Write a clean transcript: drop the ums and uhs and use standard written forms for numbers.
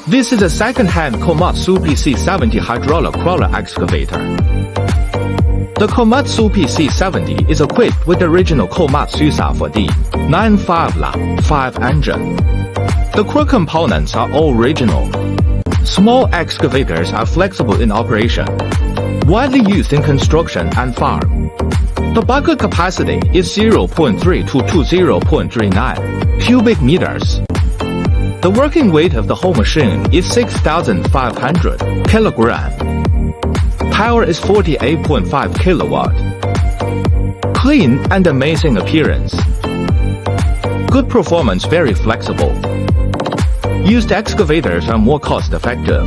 This is a second-hand Komatsu PC70 hydraulic crawler excavator. The Komatsu PC70 is equipped with the original Komatsu 4D95 engine. The core components are all original. Small excavators are flexible in operation, widely used in construction and farm. The bucket capacity is 0.3 to 0.39 cubic meters. The working weight of the whole machine is 6,500 kilograms. Power is 48.5 kilowatt. Clean and amazing appearance. Good performance, very flexible. Used excavators are more cost-effective.